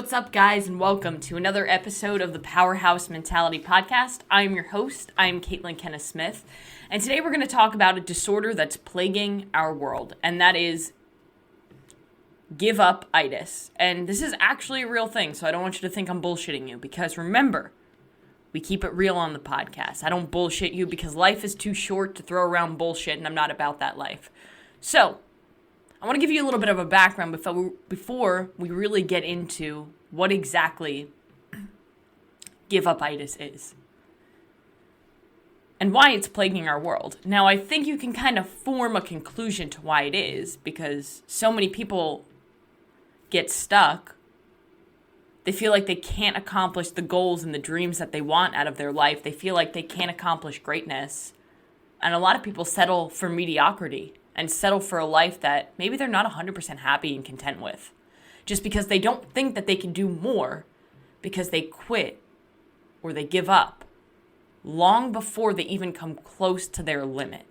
What's up, guys, and welcome to another episode of the Powerhouse Mentality Podcast. I am your host. I am Caitlin Kenneth Smith, and today we're going to talk about a disorder that's plaguing our world, and that is Give-Up-Itis. And this is actually a real thing, so I don't want you to think I'm bullshitting you, because remember, we keep it real on the podcast. I don't bullshit you because life is too short to throw around bullshit, and I'm not about that life. So, I want to give you a little bit of a background before we really get into what exactly Give-Up-Itis is and why it's plaguing our world. Now, I think you can kind of form a conclusion to why it is, because so many people get stuck. They feel like they can't accomplish the goals and the dreams that they want out of their life. They feel like they can't accomplish greatness. And a lot of people settle for mediocrity and settle for a life that maybe they're not 100% happy and content with, just because they don't think that they can do more, because they quit or they give up long before they even come close to their limit.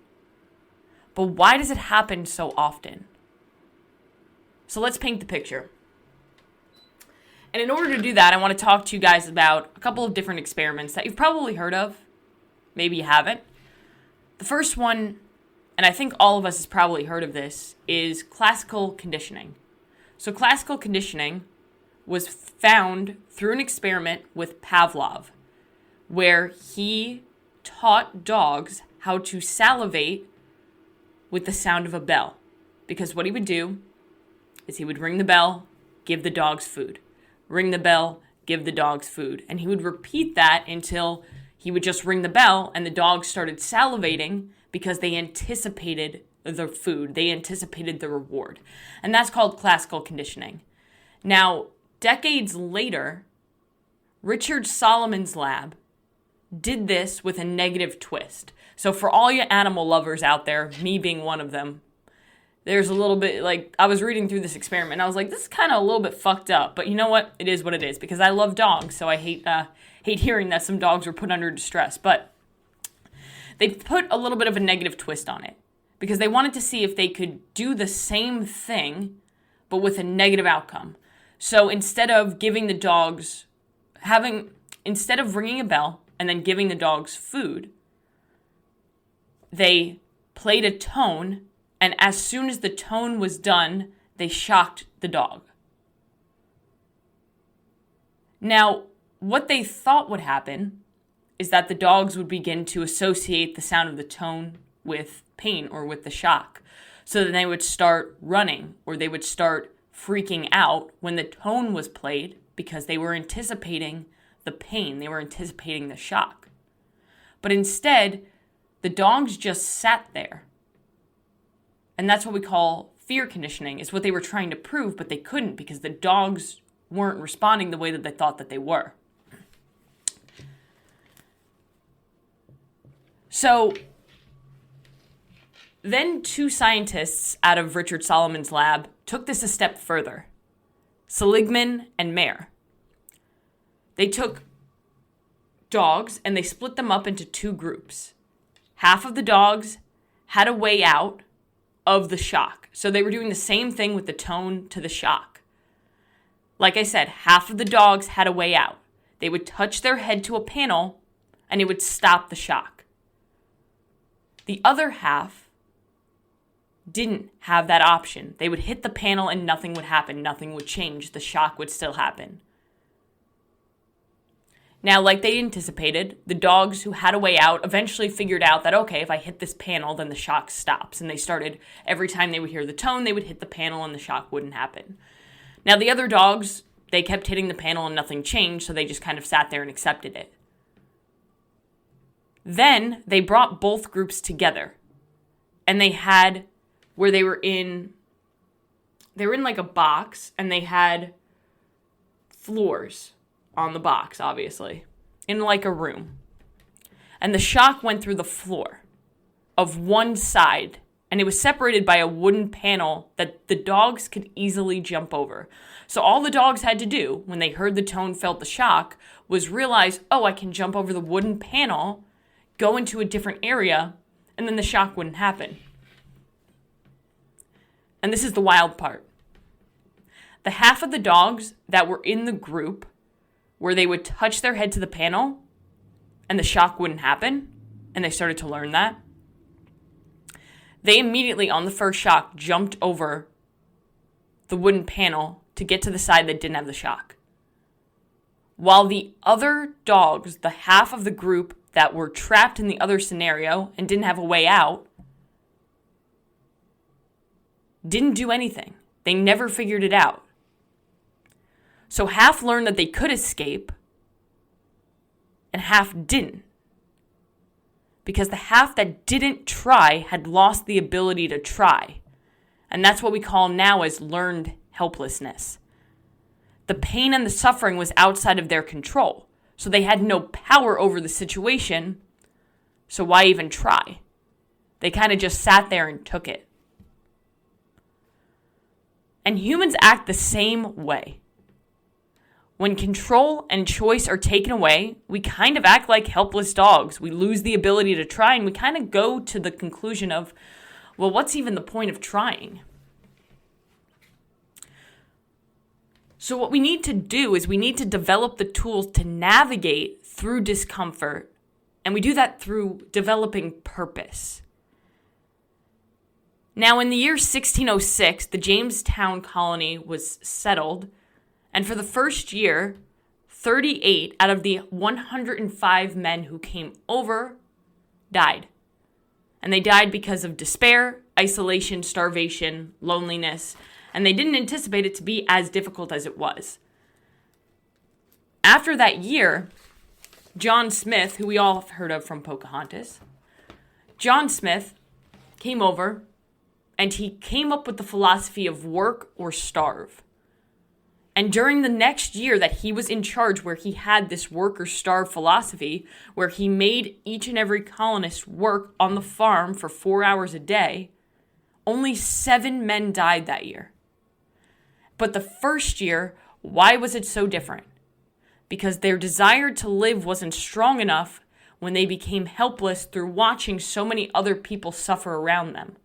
But why does it happen so often? So let's paint the picture. And in order to do that, I want to talk to you guys about a couple of different experiments that you've probably heard of. Maybe you haven't. The first one, and I think all of us has probably heard of this, is classical conditioning. So classical conditioning was found through an experiment with Pavlov, where he taught dogs how to salivate with the sound of a bell. Because what he would do is he would ring the bell, give the dogs food. Ring the bell, give the dogs food. And he would repeat that until he would just ring the bell and the dogs started salivating because they anticipated the food. They anticipated the reward. And that's called classical conditioning. Now, decades later, Richard Solomon's lab did this with a negative twist. So for all you animal lovers out there, me being one of them, there's a little bit, like, I was reading through this experiment, and I was like, this is kind of a little bit fucked up. But you know what? It is what it is, because I love dogs, so I hate hearing that some dogs were put under distress. But they put a little bit of a negative twist on it, because they wanted to see if they could do the same thing, but with a negative outcome. So instead of giving the dogs, instead of ringing a bell and then giving the dogs food, they played a tone, and as soon as the tone was done, they shocked the dog. Now, what they thought would happen is that the dogs would begin to associate the sound of the tone with pain or with the shock. So then they would start running or they would start freaking out when the tone was played, because they were anticipating the pain, they were anticipating the shock. But instead, the dogs just sat there. And that's what we call fear conditioning. It's what they were trying to prove, but they couldn't, because the dogs weren't responding the way that they thought that they were. So then two scientists out of Richard Solomon's lab took this a step further, Seligman and Mayer. They took dogs and they split them up into two groups. Half of the dogs had a way out of the shock. So they were doing the same thing with the tone to the shock. Like I said, half of the dogs had a way out. They would touch their head to a panel and it would stop the shock. The other half didn't have that option. They would hit the panel and nothing would happen. Nothing would change. The shock would still happen. Now, like they anticipated, the dogs who had a way out eventually figured out that, okay, if I hit this panel, then the shock stops. And they started, every time they would hear the tone, they would hit the panel and the shock wouldn't happen. Now, the other dogs, they kept hitting the panel and nothing changed, so they just kind of sat there and accepted it. Then they brought both groups together, and they had where they were in like a box, and they had floors on the box, obviously, in like a room. And the shock went through the floor of one side, and it was separated by a wooden panel that the dogs could easily jump over. So all the dogs had to do when they heard the tone, felt the shock, was realize, oh, I can jump over the wooden panel, go into a different area, and then the shock wouldn't happen. And this is the wild part. The half of the dogs that were in the group where they would touch their head to the panel and the shock wouldn't happen, and they started to learn that, they immediately on the first shock jumped over the wooden panel to get to the side that didn't have the shock. While the other dogs, the half of the group that were trapped in the other scenario and didn't have a way out, didn't do anything. They never figured it out. So half learned that they could escape and half didn't. Because the half that didn't try had lost the ability to try. And that's what we call now as learned helplessness. The pain and the suffering was outside of their control. So they had no power over the situation. So why even try? They kind of just sat there and took it. And humans act the same way. When control and choice are taken away, we kind of act like helpless dogs. We lose the ability to try, and we kind of go to the conclusion of, well, what's even the point of trying? So what we need to do is we need to develop the tools to navigate through discomfort, and we do that through developing purpose. Now, in the year 1606, the Jamestown colony was settled, and for the first year, 38 out of the 105 men who came over died. And they died because of despair, isolation, starvation, loneliness, and they didn't anticipate it to be as difficult as it was. After that year, John Smith, who we all have heard of from Pocahontas, John Smith came over and he came up with the philosophy of work or starve. And during the next year that he was in charge, where he had this work or starve philosophy, where he made each and every colonist work on the farm for 4 hours a day, only 7 men died that year. But the first year, why was it so different? Because their desire to live wasn't strong enough when they became helpless through watching so many other people suffer around them.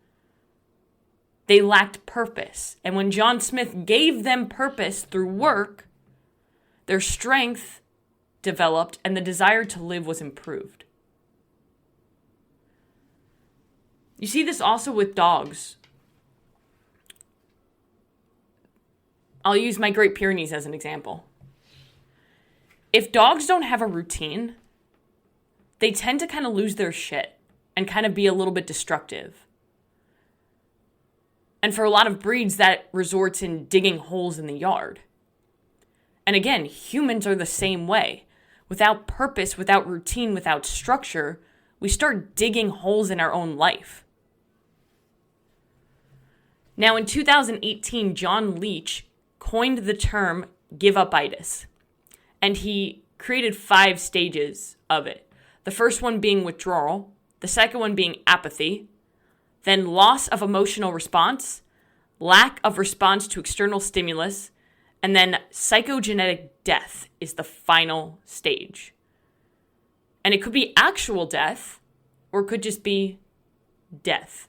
They lacked purpose. And when John Smith gave them purpose through work, their strength developed and the desire to live was improved. You see this also with dogs. I'll use my Great Pyrenees as an example. If dogs don't have a routine, they tend to kind of lose their shit and kind of be a little bit destructive. And for a lot of breeds, that resorts in digging holes in the yard. And again, humans are the same way. Without purpose, without routine, without structure, we start digging holes in our own life. Now, in 2018, John Leach coined the term Give-Up-Itis. And he created 5 stages of it. The first one being withdrawal, the second one being apathy, then loss of emotional response, lack of response to external stimulus, and then psychogenic death is the final stage. And it could be actual death, or it could just be death,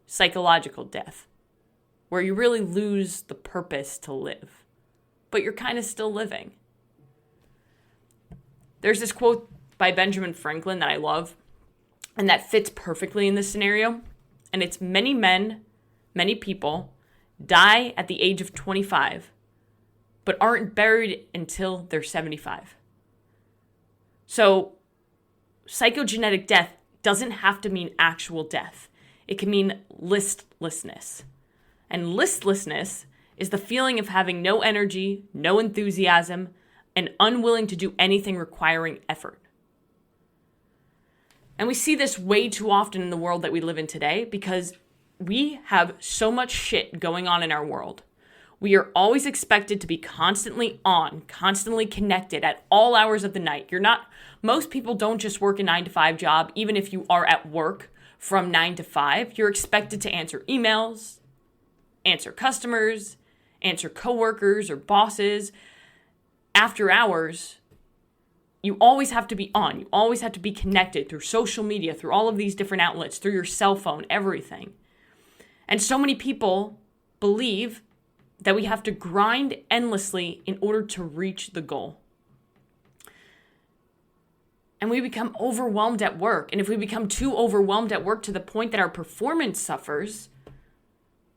psychological death, where you really lose the purpose to live, but you're kind of still living. There's this quote by Benjamin Franklin that I love, and that fits perfectly in this scenario. And it's many men, many people die at the age of 25, but aren't buried until they're 75. So psychogenic death doesn't have to mean actual death. It can mean listlessness. And listlessness is the feeling of having no energy, no enthusiasm, and unwilling to do anything requiring effort. And we see this way too often in the world that we live in today because we have so much shit going on in our world. We are always expected to be constantly on, constantly connected at all hours of the night. Most people don't just work a 9-to-5 job, even if you are at work from 9 to 5. You're expected to answer emails, answer customers, answer coworkers or bosses. After hours, you always have to be on. You always have to be connected through social media, through all of these different outlets, through your cell phone, everything. And so many people believe that we have to grind endlessly in order to reach the goal. And we become overwhelmed at work. And if we become too overwhelmed at work to the point that our performance suffers,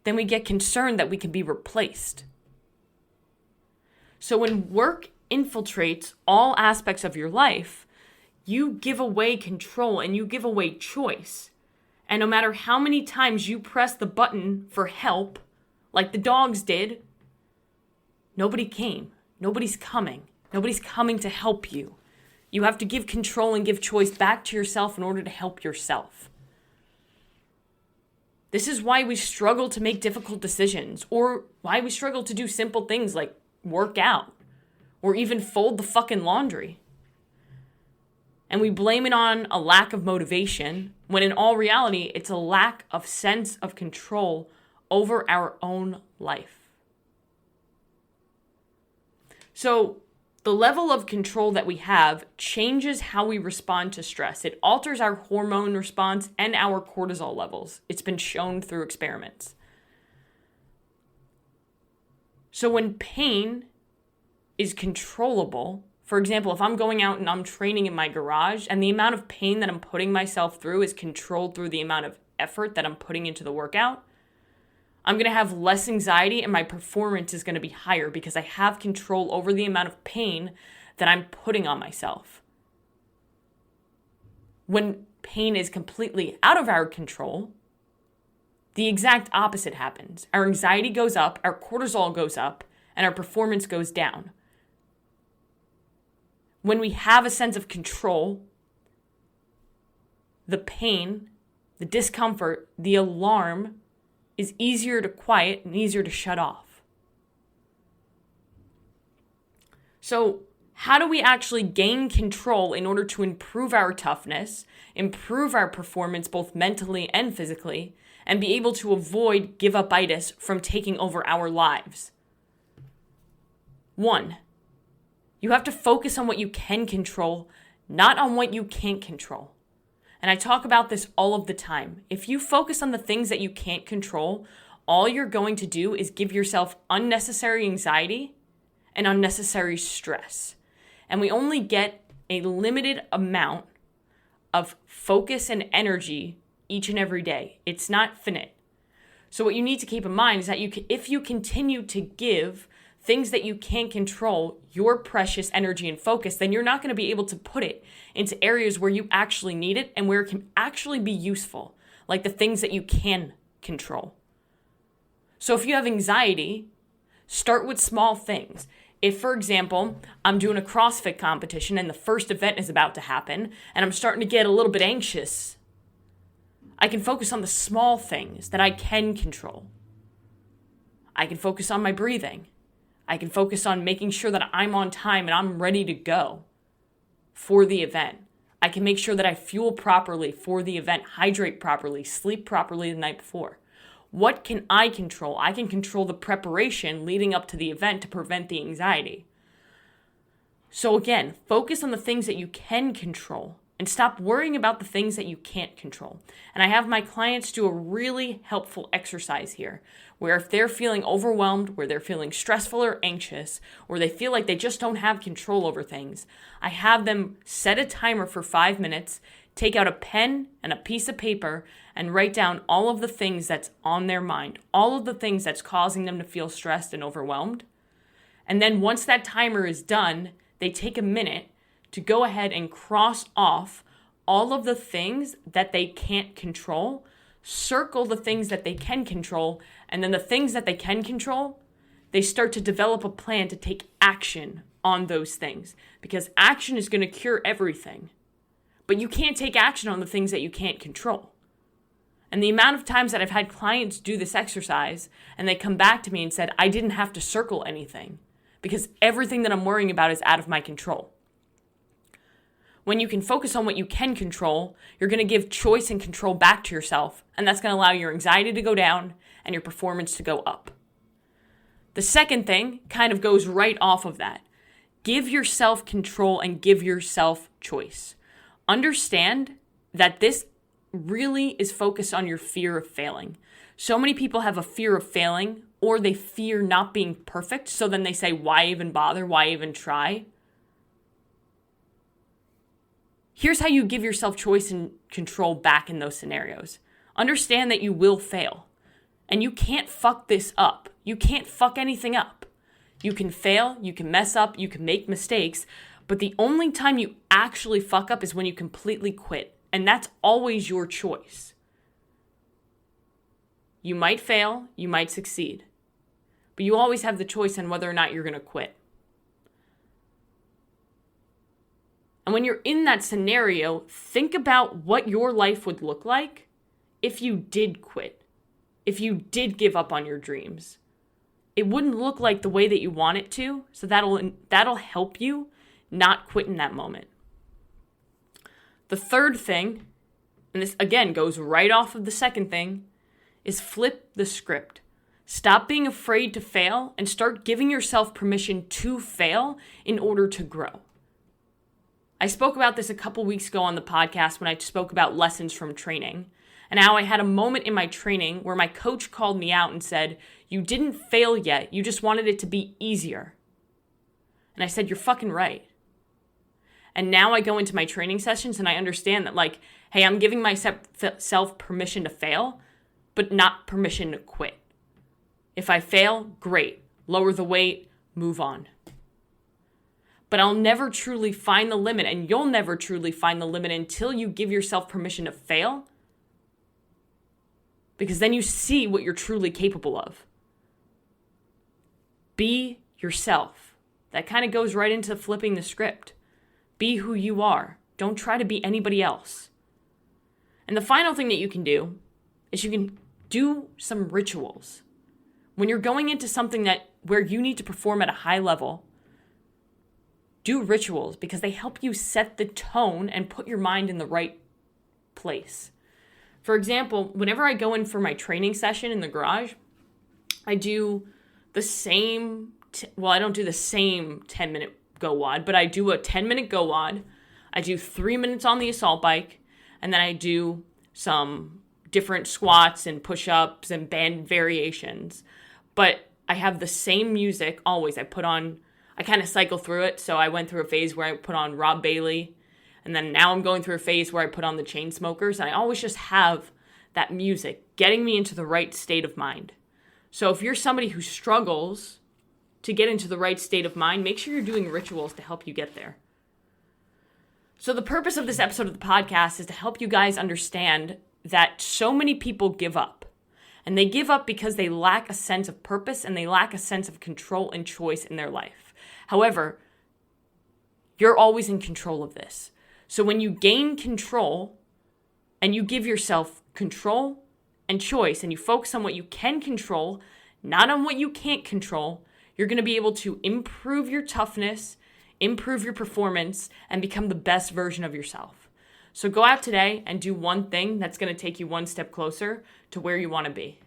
then we get concerned that we can be replaced. So when work infiltrates all aspects of your life, you give away control and you give away choice. And no matter how many times you press the button for help, like the dogs did, nobody came. Nobody's coming. Nobody's coming to help you. You have to give control and give choice back to yourself in order to help yourself. This is why we struggle to make difficult decisions, or why we struggle to do simple things like work out or even fold the fucking laundry. And we blame it on a lack of motivation, when in all reality, it's a lack of sense of control over our own life. So the level of control that we have changes how we respond to stress. It alters our hormone response and our cortisol levels. It's been shown through experiments. So when pain is controllable, for example, if I'm going out and I'm training in my garage and the amount of pain that I'm putting myself through is controlled through the amount of effort that I'm putting into the workout, I'm going to have less anxiety and my performance is going to be higher because I have control over the amount of pain that I'm putting on myself. When pain is completely out of our control, the exact opposite happens. Our anxiety goes up, our cortisol goes up, and our performance goes down. When we have a sense of control, the pain, the discomfort, the alarm is easier to quiet and easier to shut off. So, how do we actually gain control in order to improve our toughness, improve our performance both mentally and physically, and be able to avoid Give-Up-Itis from taking over our lives? 1, you have to focus on what you can control, not on what you can't control. And I talk about this all of the time. If you focus on the things that you can't control, all you're going to do is give yourself unnecessary anxiety and unnecessary stress. And we only get a limited amount of focus and energy each and every day. It's not finite. So what you need to keep in mind is that if you continue to give things that you can't control your precious energy and focus, then you're not going to be able to put it into areas where you actually need it and where it can actually be useful, like the things that you can control. So if you have anxiety, start with small things. If, for example, I'm doing a CrossFit competition and the first event is about to happen and I'm starting to get a little bit anxious, I can focus on the small things that I can control. I can focus on my breathing. I can focus on making sure that I'm on time and I'm ready to go for the event. I can make sure that I fuel properly for the event, hydrate properly, sleep properly the night before. What can I control? I can control the preparation leading up to the event to prevent the anxiety. So again, focus on the things that you can control and stop worrying about the things that you can't control. And I have my clients do a really helpful exercise here, where if they're feeling overwhelmed, where they're feeling stressful or anxious, or they feel like they just don't have control over things, I have them set a timer for 5 minutes, take out a pen and a piece of paper, and write down all of the things that's on their mind, all of the things that's causing them to feel stressed and overwhelmed. And then once that timer is done, they take a minute to go ahead and cross off all of the things that they can't control, circle the things that they can control, and then the things that they can control, they start to develop a plan to take action on those things, because action is going to cure everything. But you can't take action on the things that you can't control. And the amount of times that I've had clients do this exercise and they come back to me and said, I didn't have to circle anything because everything that I'm worrying about is out of my control. When you can focus on what you can control, you're going to give choice and control back to yourself, and that's going to allow your anxiety to go down and your performance to go up. The second thing kind of goes right off of that. Give yourself control and give yourself choice. Understand that this really is focused on your fear of failing. So many people have a fear of failing or they fear not being perfect. So then they say, why even bother? Why even try? Here's how you give yourself choice and control back in those scenarios. Understand that you will fail. And you can't fuck this up. You can't fuck anything up. You can fail, you can mess up, you can make mistakes, but the only time you actually fuck up is when you completely quit. And that's always your choice. You might fail, you might succeed, but you always have the choice on whether or not you're going to quit. And when you're in that scenario, think about what your life would look like if you did quit, if you did give up on your dreams. It wouldn't look like the way that you want it to, so that'll help you not quit in that moment. The third thing, and this again goes right off of the second thing, is flip the script. Stop being afraid to fail and start giving yourself permission to fail in order to grow. I spoke about this a couple weeks ago on the podcast when I spoke about lessons from training, and how I had a moment in my training where my coach called me out and said, "You didn't fail yet, you just wanted it to be easier." And I said, "You're fucking right." And now I go into my training sessions and I understand that, like, hey, I'm giving myself permission to fail, but not permission to quit. If I fail, great. Lower the weight, move on. But I'll never truly find the limit, and you'll never truly find the limit until you give yourself permission to fail, because then you see what you're truly capable of. Be yourself. That kind of goes right into flipping the script. Be who you are. Don't try to be anybody else. And the final thing that you can do is you can do some rituals. When you're going into something where you need to perform at a high level, do rituals because they help you set the tone and put your mind in the right place. For example, whenever I go in for my training session in the garage, I do the same, I don't do the same 10-minute go wad, but I do a 10-minute go wad. I do 3 minutes on the assault bike, and then I do some different squats and push-ups and band variations. But I have the same music always. I kind of cycle through it. So I went through a phase where I put on Rob Bailey, and then now I'm going through a phase where I put on the Chainsmokers, and I always just have that music getting me into the right state of mind. So if you're somebody who struggles to get into the right state of mind, make sure you're doing rituals to help you get there. So the purpose of this episode of the podcast is to help you guys understand that so many people give up. And they give up because they lack a sense of purpose and they lack a sense of control and choice in their life. However, you're always in control of this. So when you gain control and you give yourself control and choice and you focus on what you can control, not on what you can't control, you're going to be able to improve your toughness, improve your performance, and become the best version of yourself. So go out today and do one thing that's going to take you one step closer to where you want to be.